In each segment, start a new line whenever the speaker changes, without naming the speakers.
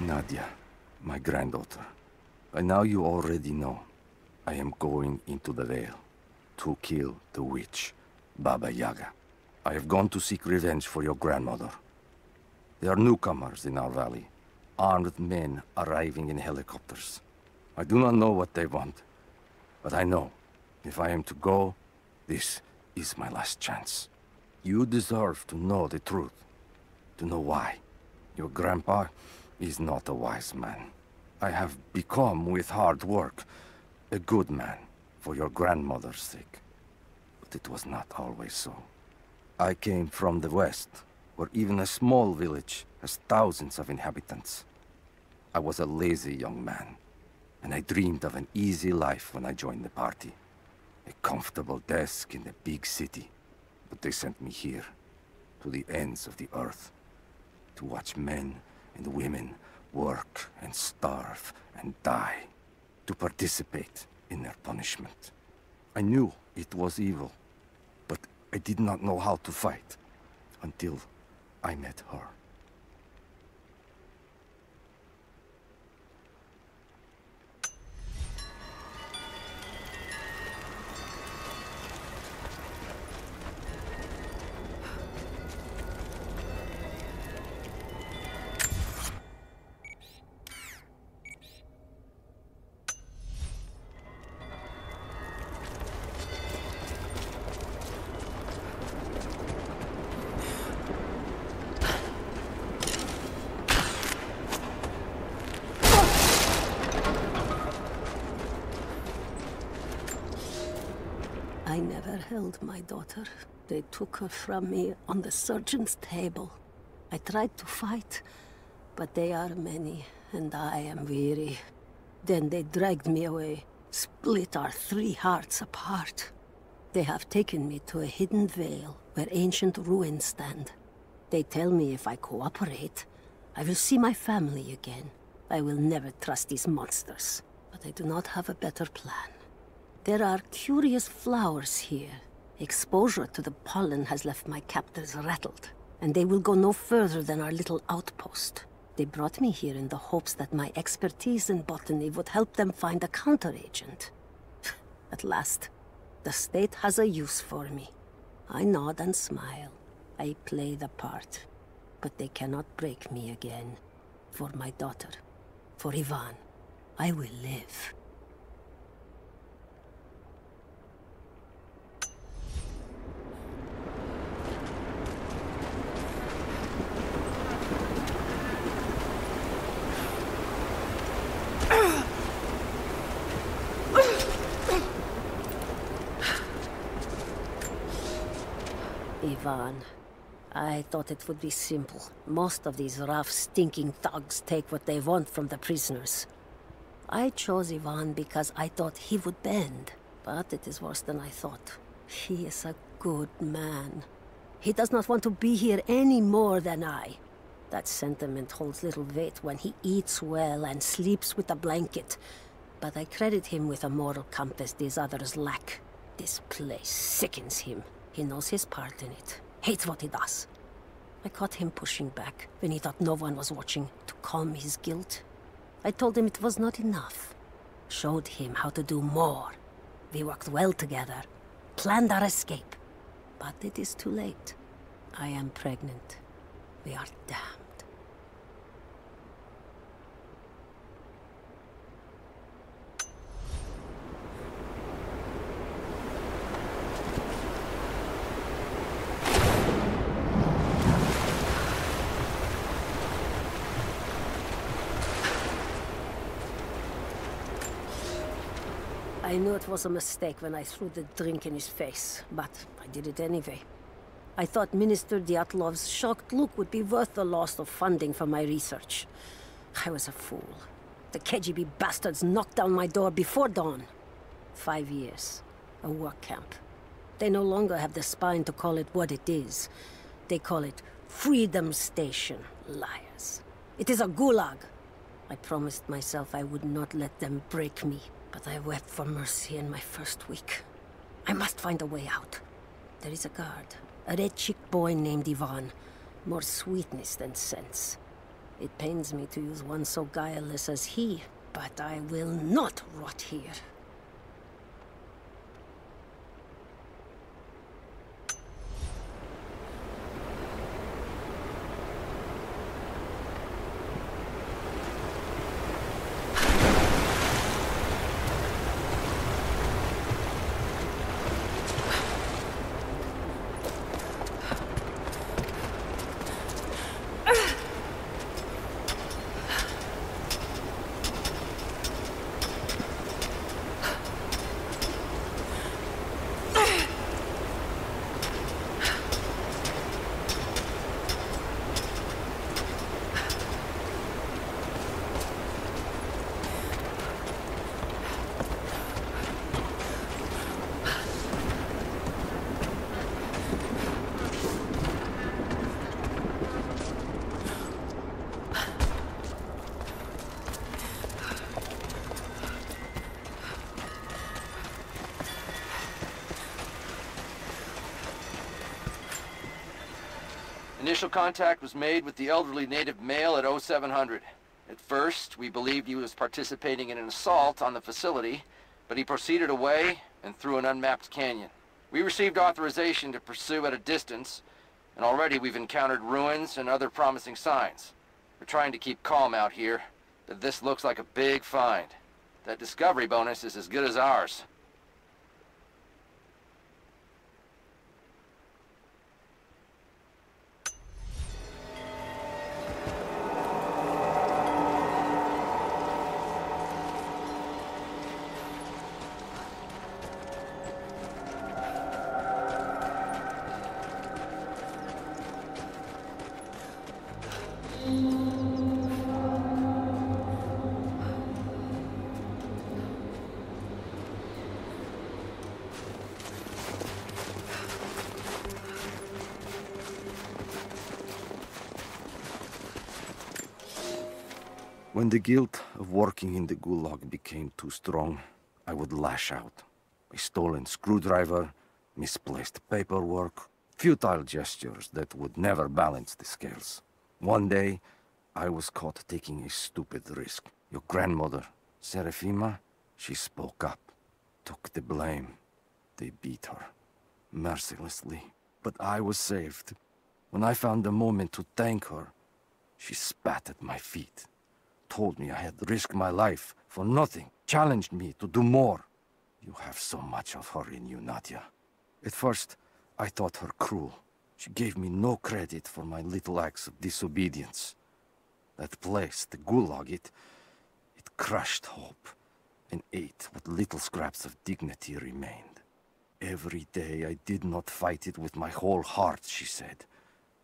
Nadia, my granddaughter. By now you already know. I am going into the Vale to kill the witch, Baba Yaga. I have gone to seek revenge for your grandmother. There are newcomers in our valley, armed men arriving in helicopters. I do not know what they want, but I know if I am to go, this is my last chance. You deserve to know the truth, to know why. Your grandpa is not a wise man. I have become, with hard work, a good man for your grandmother's sake. But it was not always so. I came from the west, where even a small village has thousands of inhabitants. I was a lazy young man, and I dreamed of an easy life when I joined the party. A comfortable desk in the big city. But they sent me here, to the ends of the earth, to watch men and women work and starve and die, to participate in their punishment. I knew it was evil, but I did not know how to fight until I met her.
I never held my daughter. They took her from me on the surgeon's table. I tried to fight, but they are many, and I am weary. Then they dragged me away, split our 3 hearts apart. They have taken me to a hidden vale where ancient ruins stand. They tell me if I cooperate, I will see my family again. I will never trust these monsters, but I do not have a better plan. There are curious flowers here. Exposure to the pollen has left my captors rattled, and they will go no further than our little outpost. They brought me here in the hopes that my expertise in botany would help them find a counteragent. At last, the state has a use for me. I nod and smile. I play the part. But they cannot break me again. For my daughter, for Ivan, I will live. Ivan, I thought it would be simple. Most of these rough, stinking thugs take what they want from the prisoners. I chose Ivan because I thought he would bend, but it is worse than I thought. He is a good man. He does not want to be here any more than I. That sentiment holds little weight when he eats well and sleeps with a blanket, but I credit him with a moral compass these others lack. This place sickens him. He knows his part in it, hates what he does. I caught him pushing back when he thought no one was watching to calm his guilt. I told him it was not enough. Showed him how to do more. We worked well together, planned our escape. But it is too late. I am pregnant. We are damned. I knew it was a mistake when I threw the drink in his face, but I did it anyway. I thought Minister Dyatlov's shocked look would be worth the loss of funding for my research. I was a fool. The KGB bastards knocked down my door before dawn. 5 years. A work camp. They no longer have the spine to call it what it is. They call it Freedom Station. Liars. It is a gulag. I promised myself I would not let them break me. But I wept for mercy in my first week. I must find a way out. There is a guard. A red-cheeked boy named Ivan. More sweetness than sense. It pains me to use one so guileless as he, but I will not rot here.
Initial contact was made with the elderly native male at 0700. At first, we believed he was participating in an assault on the facility, but he proceeded away and through an unmapped canyon. We received authorization to pursue at a distance, and already we've encountered ruins and other promising signs. We're trying to keep calm out here, but this looks like a big find. That discovery bonus is as good as ours.
When the guilt of working in the gulag became too strong, I would lash out. A stolen screwdriver, misplaced paperwork, futile gestures that would never balance the scales. One day, I was caught taking a stupid risk. Your grandmother, Serafima, she spoke up, took the blame. They beat her, mercilessly. But I was saved. When I found the moment to thank her, she spat at my feet. Told me I had risked my life for nothing, challenged me to do more. You have so much of her in you, Nadia. At first, I thought her cruel. She gave me no credit for my little acts of disobedience. That place, the gulag, it crushed hope and ate what little scraps of dignity remained. Every day I did not fight it with my whole heart, she said.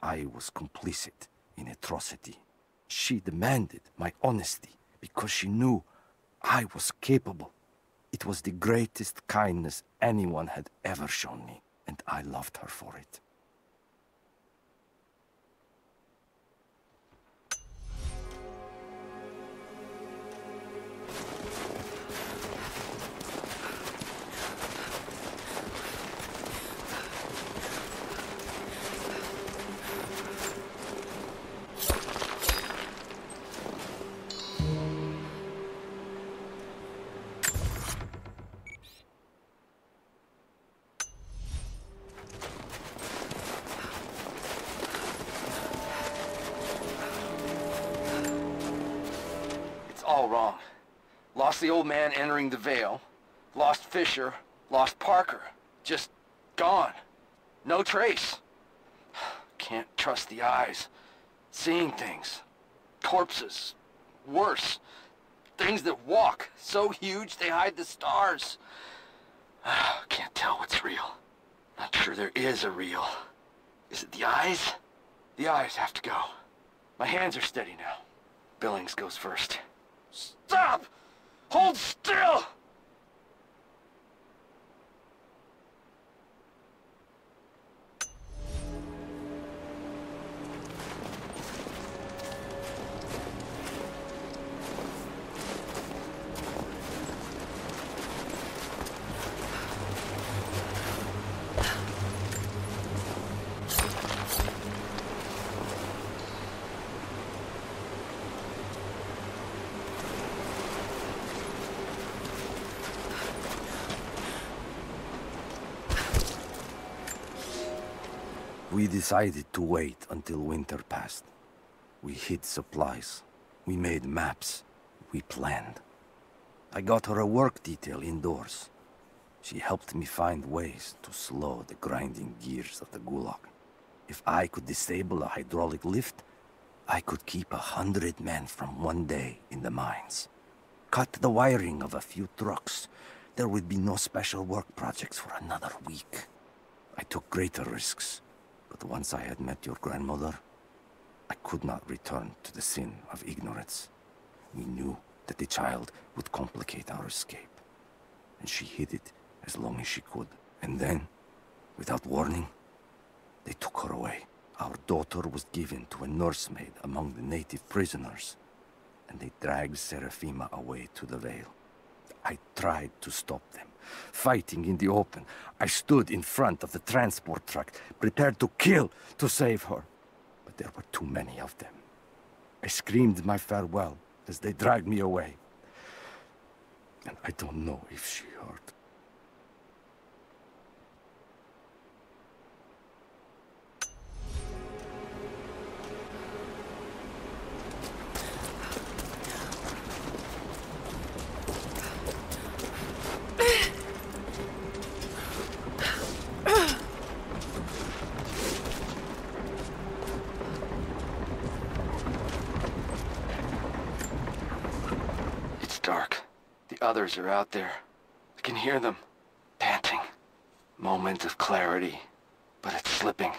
I was complicit in atrocity. She demanded my honesty because she knew I was capable. It was the greatest kindness anyone had ever shown me, and I loved her for it.
All wrong. Lost the old man entering the Vale. Lost Fisher. Lost Parker. Just gone. No trace. Can't trust the eyes. Seeing things. Corpses. Worse. Things that walk. So huge they hide the stars. Can't tell what's real. Not sure there is a real. Is it the eyes? The eyes have to go. My hands are steady now. Billings goes first. Stop! Hold still!
we decided to wait until winter passed. We hid supplies. We made maps. We planned. I got her a work detail indoors. She helped me find ways to slow the grinding gears of the Gulag. If I could disable a hydraulic lift, I could keep 100 men from one day in the mines. Cut the wiring of a few trucks. There would be no special work projects for another week. I took greater risks, but once I had met your grandmother, I could not return to the sin of ignorance. We knew that the child would complicate our escape, and she hid it as long as she could. And then, without warning, they took her away. Our daughter was given to a nursemaid among the native prisoners, and they dragged Serafima away to the Vale. I tried to stop them, fighting in the open. I stood in front of the transport truck, prepared to kill to save her. But there were too many of them. I screamed my farewell as they dragged me away. And I don't know if she heard.
Others are out there. I can hear them, panting. Moment of clarity, but it's slipping,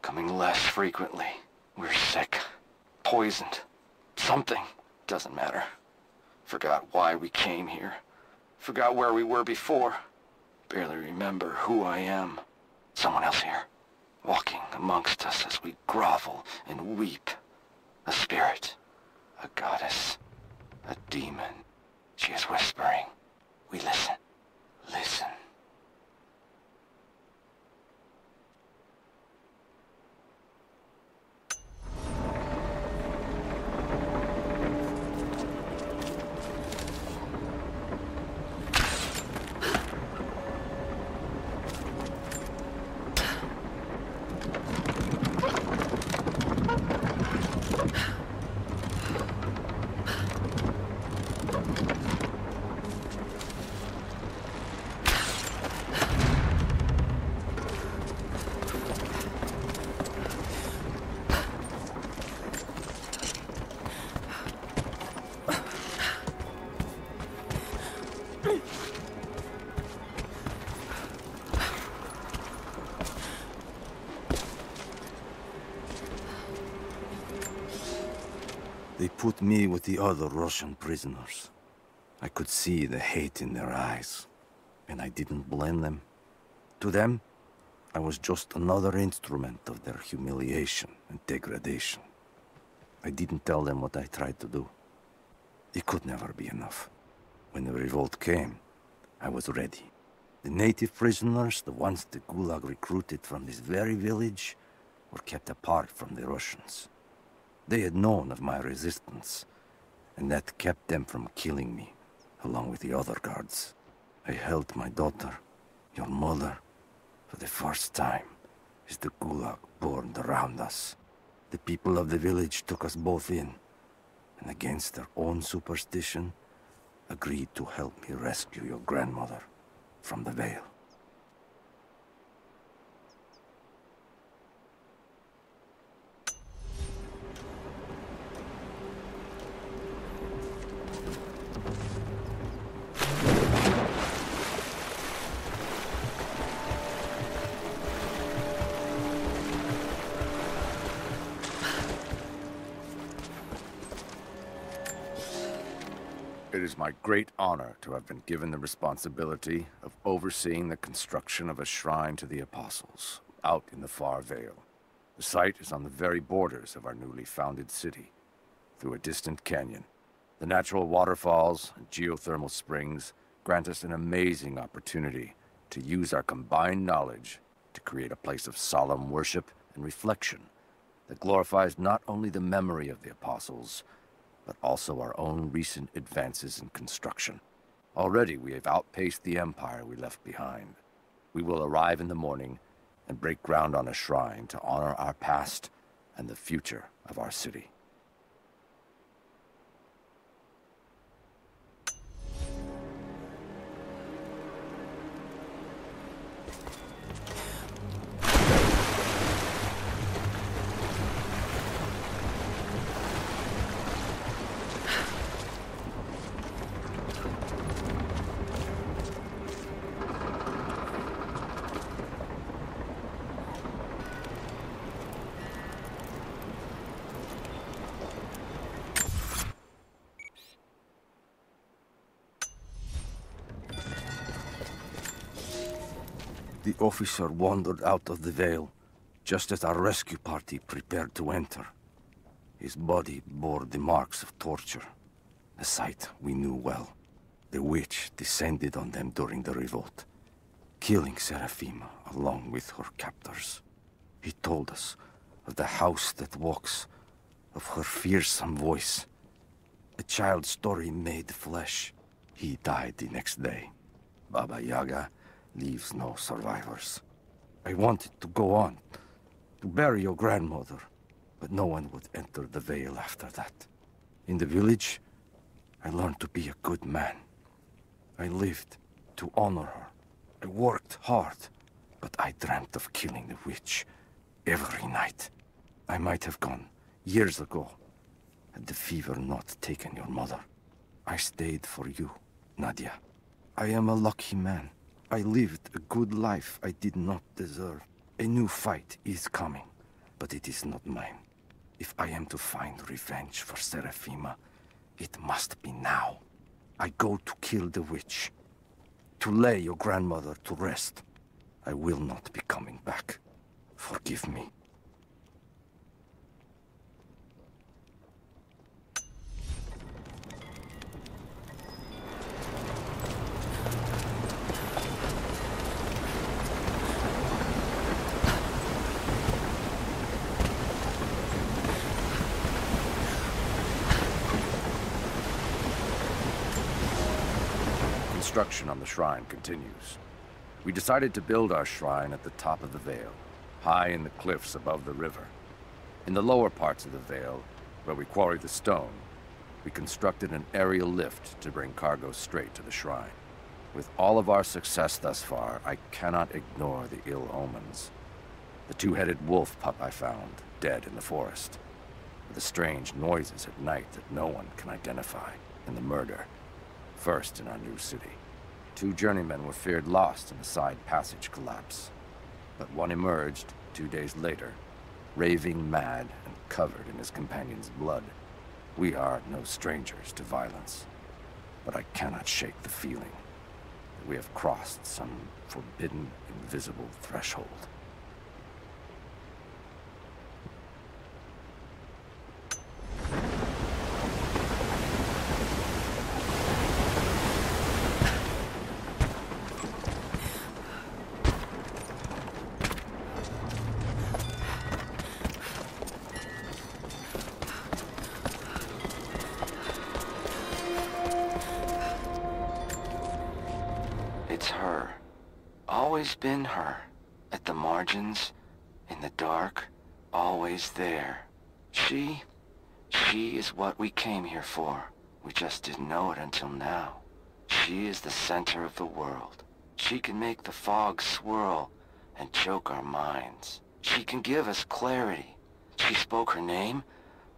coming less frequently. We're sick, poisoned, something. Doesn't matter. Forgot why we came here. Forgot where we were before. Barely remember who I am. Someone else here, walking amongst us as we grovel and weep. A spirit, a goddess, a demon. She is whispering. We listen. Listen.
They put me with the other Russian prisoners. I could see the hate in their eyes, and I didn't blame them. To them, I was just another instrument of their humiliation and degradation. I didn't tell them what I tried to do. It could never be enough. When the revolt came, I was ready. The native prisoners, the ones the Gulag recruited from this very village, were kept apart from the Russians. They had known of my resistance, and that kept them from killing me, along with the other guards. I held my daughter, your mother, for the first time, as the Gulag burned around us. The people of the village took us both in, and against their own superstition, agreed to help me rescue your grandmother from the Vale. It is my great honor to have been given the responsibility of overseeing the construction of a shrine to the Apostles, out in the far Vale. The site is on the very borders of our newly founded city, through a distant canyon. The natural waterfalls and geothermal springs grant us an amazing opportunity to use our combined knowledge to create a place of solemn worship and reflection that glorifies not only the memory of the Apostles, but also our own recent advances in construction. Already we have outpaced the empire we left behind. We will arrive in the morning and break ground on a shrine to honor our past and the future of our city. The officer wandered out of the Vale, just as our rescue party prepared to enter. His body bore the marks of torture, a sight we knew well. The witch descended on them during the revolt, killing Seraphima along with her captors. He told us of the house that walks, of her fearsome voice. A child's story made flesh. He died the next day. Baba Yaga leaves no survivors. I wanted to go on, to bury your grandmother, but no one would enter the Vale after that. In the village, I learned to be a good man. I lived to honor her. I worked hard, but I dreamt of killing the witch every night. I might have gone years ago, had the fever not taken your mother. I stayed for you, Nadia. I am a lucky man. I lived a good life I did not deserve. A new fight is coming, but it is not mine. If I am to find revenge for Seraphima, it must be now. I go to kill the witch, to lay your grandmother to rest. I will not be coming back. Forgive me. Construction on the shrine continues. We decided to build our shrine at the top of the Vale, high in the cliffs above the river. In the lower parts of the Vale, where we quarried the stone, we constructed an aerial lift to bring cargo straight to the shrine. With all of our success thus far, I cannot ignore the ill omens. The two-headed wolf pup I found, dead in the forest. The strange noises at night that no one can identify, and the murder. First in our new city. 2 journeymen were feared lost in a side passage collapse. But one emerged 2 days later, raving mad and covered in his companion's blood. We are no strangers to violence, but I cannot shake the feeling that we have crossed some forbidden, invisible threshold.
It's her. Always been her. At the margins, in the dark, always there. She is what we came here for. We just didn't know it until now. She is the center of the world. She can make the fog swirl and choke our minds. She can give us clarity. She spoke her name,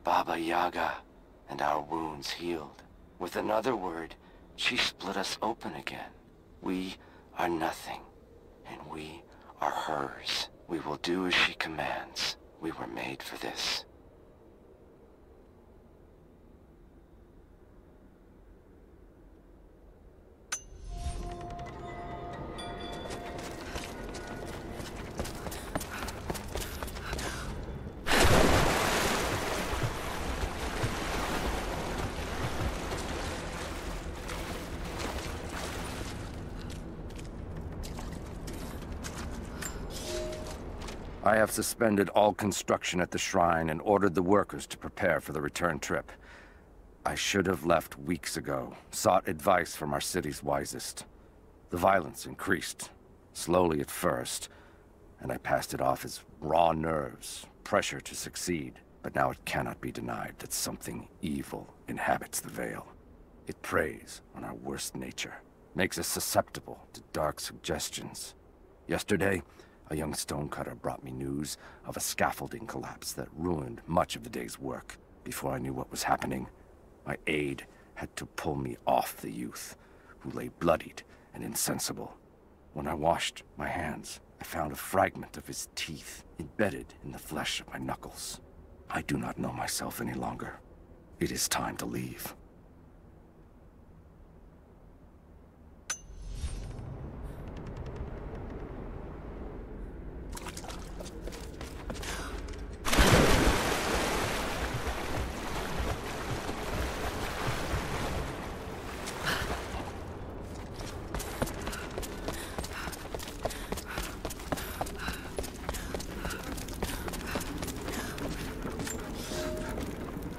Baba Yaga, and our wounds healed. With another word, she split us open again. We are nothing, and we are hers. We will do as she commands. We were made for this.
I have suspended all construction at the shrine and ordered the workers to prepare for the return trip. I should have left weeks ago, sought advice from our city's wisest. The violence increased, slowly at first, and I passed it off as raw nerves, pressure to succeed. But now it cannot be denied that something evil inhabits the Vale. It preys on our worst nature, makes us susceptible to dark suggestions. Yesterday, a young stonecutter brought me news of a scaffolding collapse that ruined much of the day's work. Before I knew what was happening, my aide had to pull me off the youth, who lay bloodied and insensible. When I washed my hands, I found a fragment of his teeth embedded in the flesh of my knuckles. I do not know myself any longer. It is time to leave.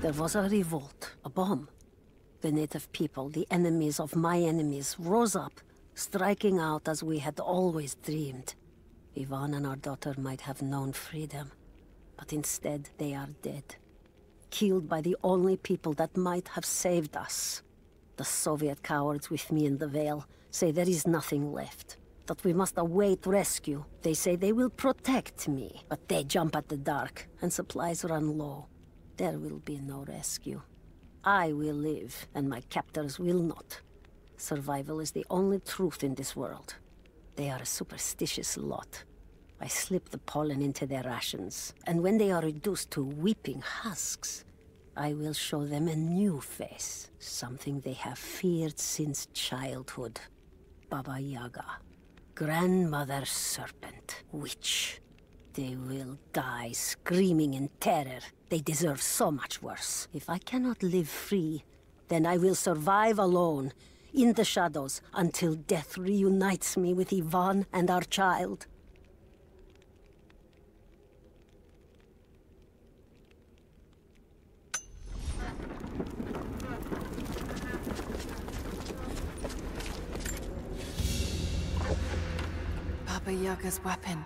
There was a revolt, a bomb. The native people, the enemies of my enemies, rose up, striking out as we had always dreamed. Ivan and our daughter might have known freedom, but instead they are dead. Killed by the only people that might have saved us. The Soviet cowards with me in the Vale say there is nothing left, that we must await rescue. They say they will protect me, but they jump at the dark, and supplies run low. There will be no rescue. I will live, and my captors will not. Survival is the only truth in this world. They are a superstitious lot. I slip the pollen into their rations, and when they are reduced to weeping husks, I will show them a new face, something they have feared since childhood. Baba Yaga, grandmother serpent, witch. They will die screaming in terror. They deserve so much worse. If I cannot live free, then I will survive alone, in the shadows, until death reunites me with Ivan and our child.
Baba Yaga's weapon.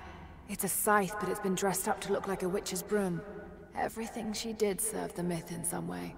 It's a scythe, but it's been dressed up to look like a witch's broom. Everything she did served the myth in some way.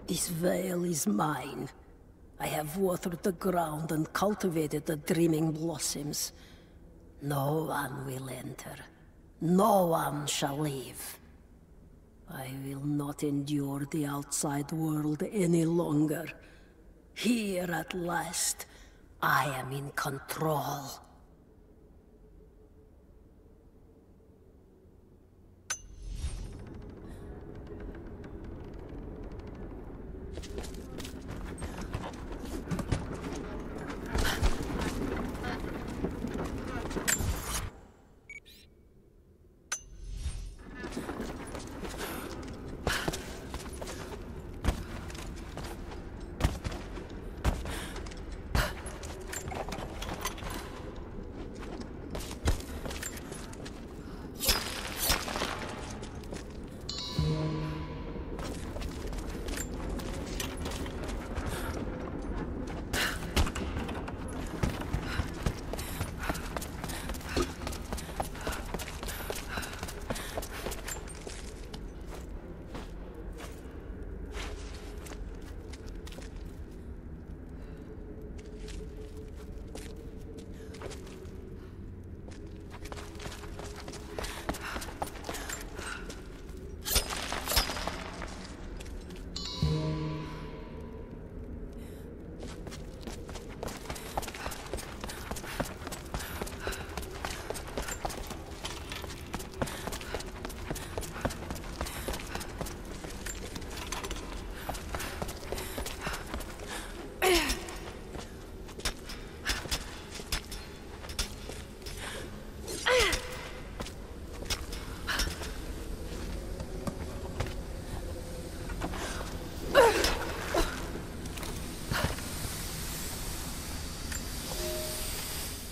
This Vale is mine. I have watered the ground and cultivated the dreaming blossoms. No one will enter. No one shall leave. I will not endure the outside world any longer. Here at last, I am in control.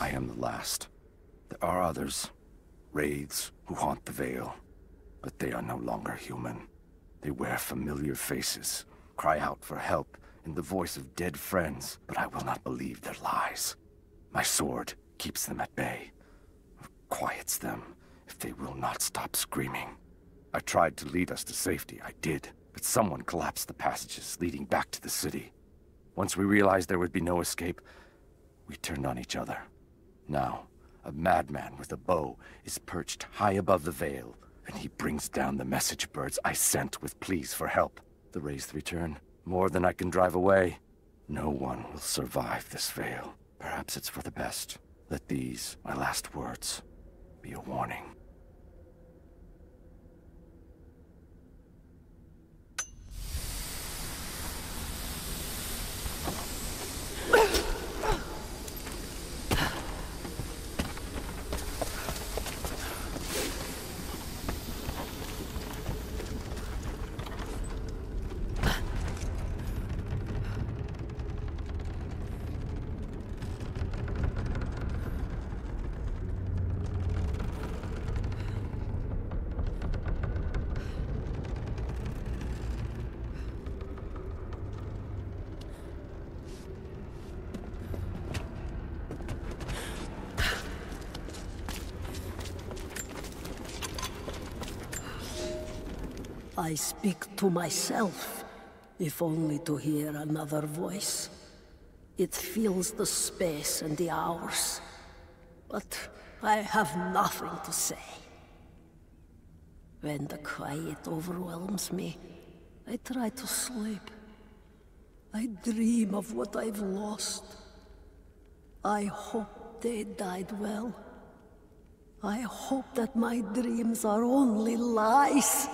I am the last. There are others, wraiths who haunt the Vale, but they are no longer human. They wear familiar faces, cry out for help in the voice of dead friends, but I will not believe their lies. My sword keeps them at bay, or quiets them if they will not stop screaming. I tried to lead us to safety, I did, but someone collapsed the passages leading back to the city. Once we realized there would be no escape, we turned on each other. Now, a madman with a bow is perched high above the Vale, and he brings down the message birds I sent with pleas for help. The wraiths return, more than I can drive away. No one will survive this Vale. Perhaps it's for the best. Let these, my last words, be a warning.
I speak to myself, if only to hear another voice. It fills the space and the hours, but I have nothing to say. When the quiet overwhelms me, I try to sleep. I dream of what I've lost. I hope they died well. I hope that my dreams are only lies.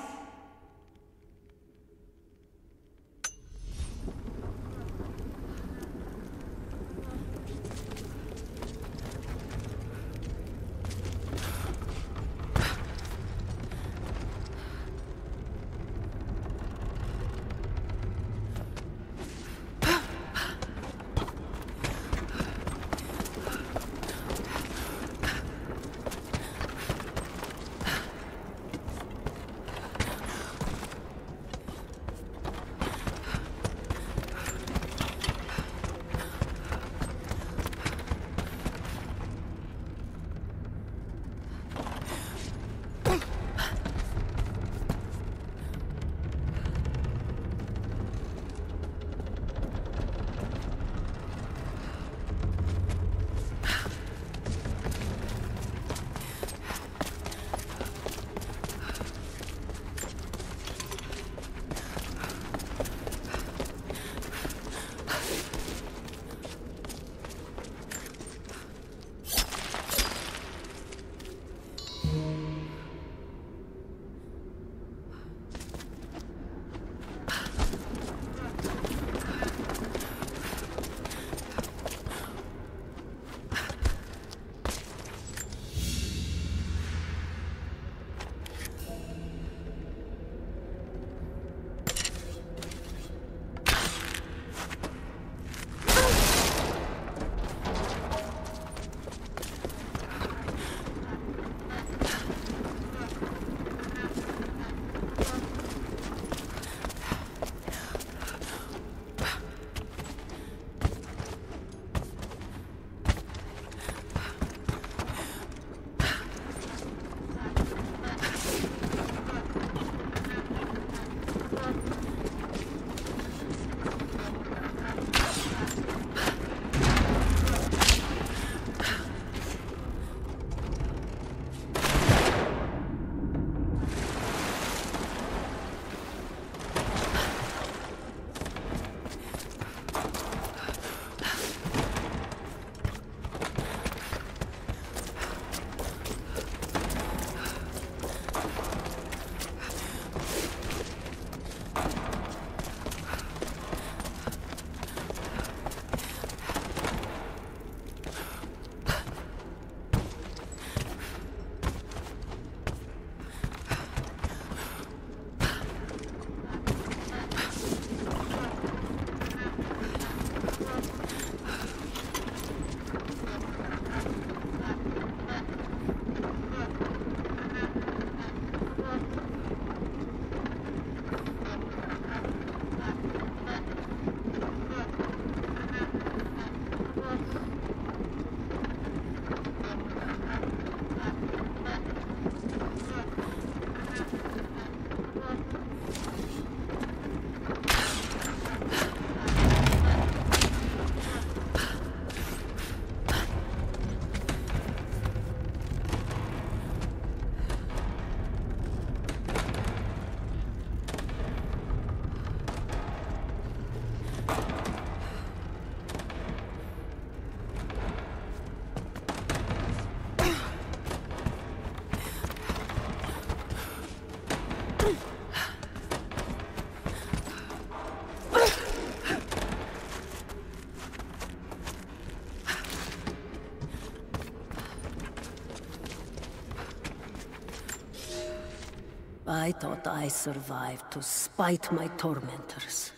I thought I survived to spite my tormentors.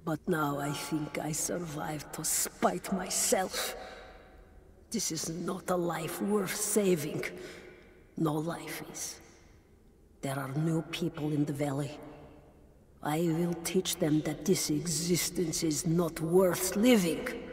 But now I think I survived to spite myself. This is not a life worth saving. No life is. There are new people in the valley. I will teach them that this existence is not worth living.